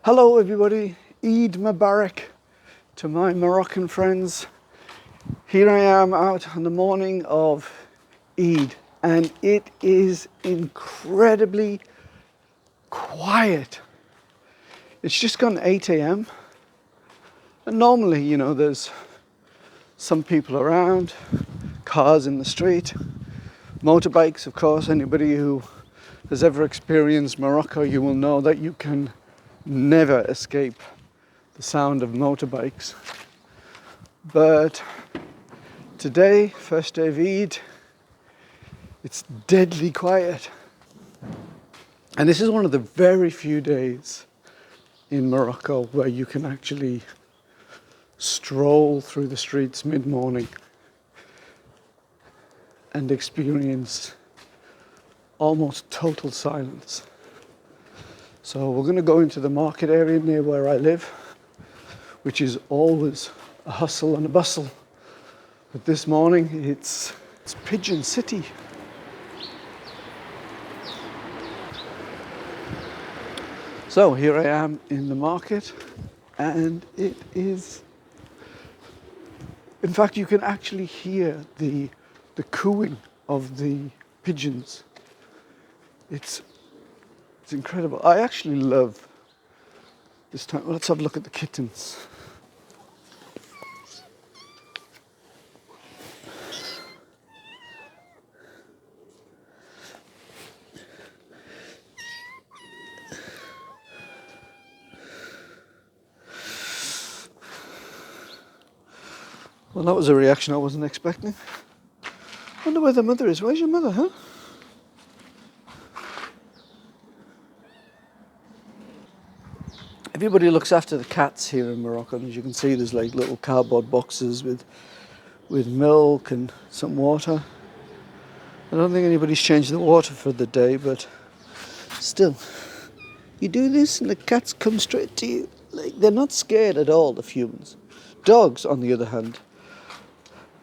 Hello everybody, Eid Mubarak to my Moroccan friends. Here I am out on the morning of Eid and it is incredibly quiet. It's just gone 8 a.m. and normally, there's some people around, cars in the street, motorbikes, of course. Anybody who has ever experienced Morocco, you will know that you can never escape the sound of motorbikes. But today, first day of Eid, it's deadly quiet. And this is one of the very few days in Morocco where you can actually stroll through the streets mid-morning and experience almost total silence. So we're going to go into the market area near where I live, which is always a hustle and a bustle. But this morning it's Pigeon City. So here I am in the market and it is, in fact you can actually hear the cooing of the pigeons. It's incredible. I actually love this time. Let's have a look at the kittens. Well, that was a reaction I wasn't expecting. Wonder where the mother is. Where's your mother, huh? Everybody looks after the cats here in Morocco. As you can see, there's like little cardboard boxes with milk and some water. I don't think anybody's changed the water for the day, but still, you do this and the cats come straight to you. Like, they're not scared at all of humans. Dogs, on the other hand,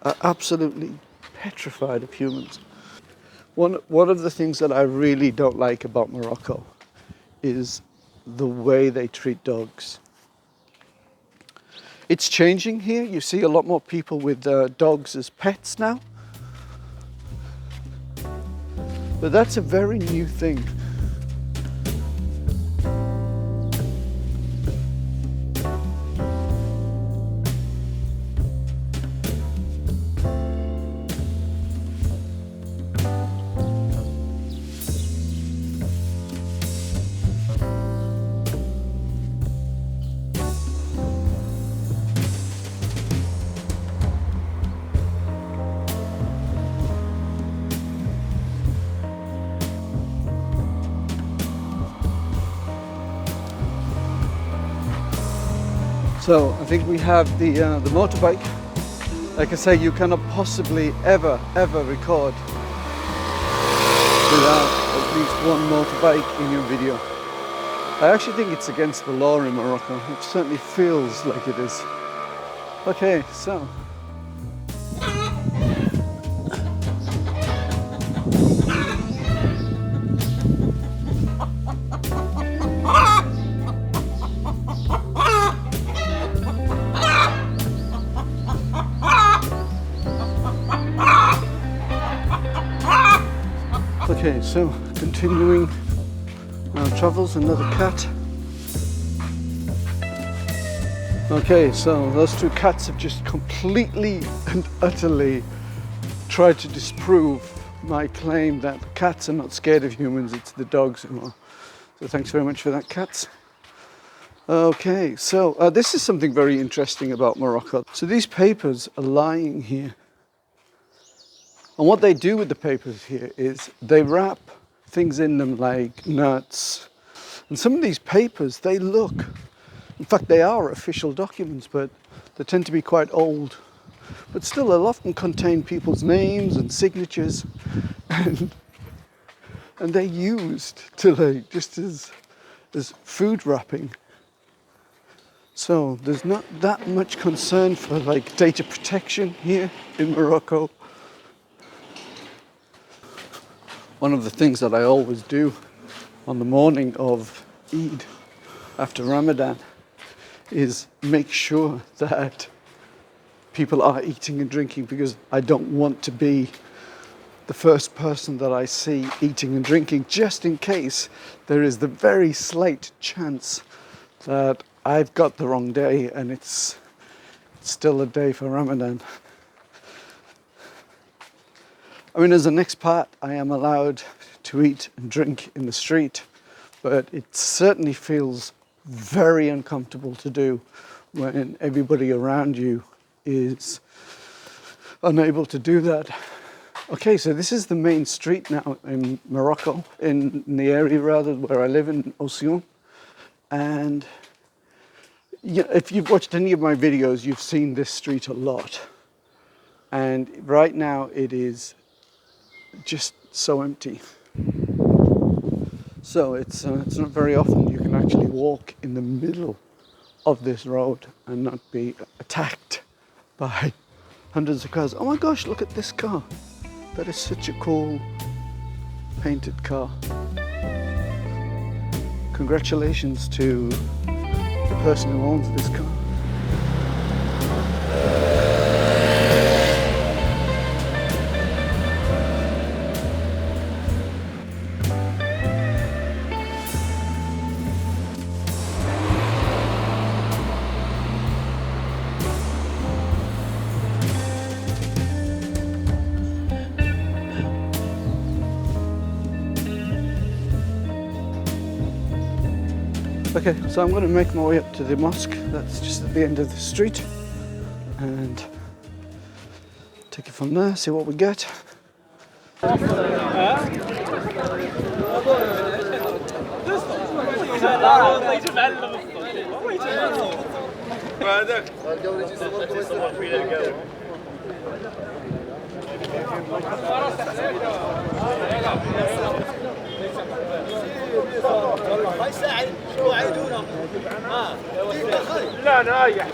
are absolutely petrified of humans. One of the things that I really don't like about Morocco is the way they treat dogs. It's changing here. You see a lot more people with dogs as pets now. But that's a very new thing. So I think we have the motorbike. Like I say, you cannot possibly ever record without at least one motorbike in your video. I actually think it's against the law in Morocco. It certainly feels like it is. Okay, so. Okay, so continuing our travels, another cat. Okay, so those two cats have just completely and utterly tried to disprove my claim that cats are not scared of humans, it's the dogs who are. So thanks very much for that, cats. Okay, so this is something very interesting about Morocco. So these papers are lying here. And what they do with the papers here is they wrap things in them like nuts. And some of these papers, they look, in fact, they are official documents, but they tend to be quite old. But still, they'll often contain people's names and signatures. And they're used to, like, just as food wrapping. So there's not that much concern for, like, data protection here in Morocco. One of the things that I always do on the morning of Eid after Ramadan is make sure that people are eating and drinking, because I don't want to be the first person that I see eating and drinking, just in case there is the very slight chance that I've got the wrong day and it's still a day for Ramadan. I mean, as an expat, I am allowed to eat and drink in the street, but it certainly feels very uncomfortable to do when everybody around you is unable to do that. Okay, so this is the main street now in Morocco, in the area rather where I live in Sullivan. And if you've watched any of my videos, you've seen this street a lot. And right now it is just so empty. So it's not very often you can actually walk in the middle of this road and not be attacked by hundreds of cars. Oh my gosh, look at this car. That is such a cool painted car. Congratulations to the person who owns this car. Okay, so I'm going to make my way up to the mosque. That's just at the end of the street, and take it from there, see what we get. لا نايح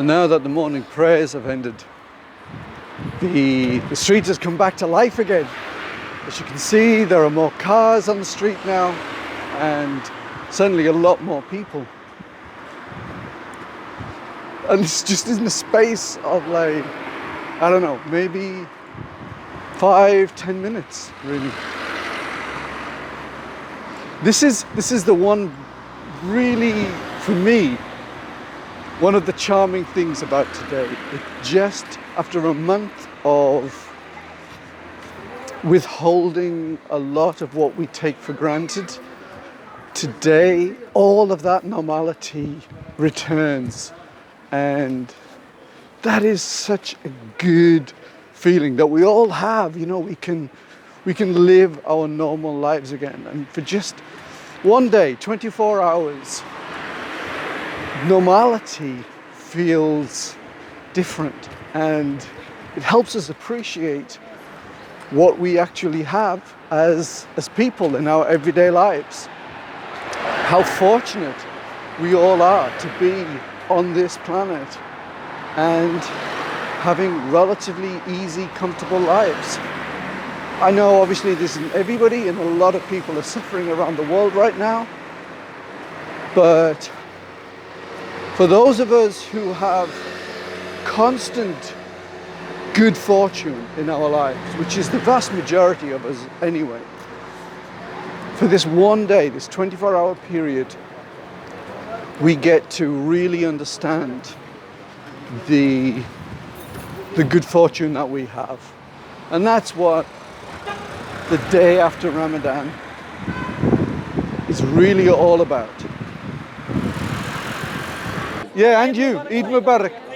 And now that the morning prayers have ended, the street has come back to life again. As you can see, there are more cars on the street now, and certainly a lot more people. And it's just in the space of, like, I don't know, maybe 5-10 minutes, really. This is the one, really, for me, one of the charming things about today. It just, after a month of withholding a lot of what we take for granted, today all of that normality returns. And that is such a good feeling that we all have. You know, we can live our normal lives again. And for just one day, 24 hours, normality feels different, and it helps us appreciate what we actually have as people in our everyday lives. How fortunate we all are to be on this planet and having relatively easy, comfortable lives. I know obviously this isn't everybody, and a lot of people are suffering around the world right now, but For those of us who have constant good fortune in our lives, which is the vast majority of us anyway, for this one day, this 24-hour period, we get to really understand the good fortune that we have. And that's what the day after Ramadan is really all about. Yeah, and you, Eid Mubarak.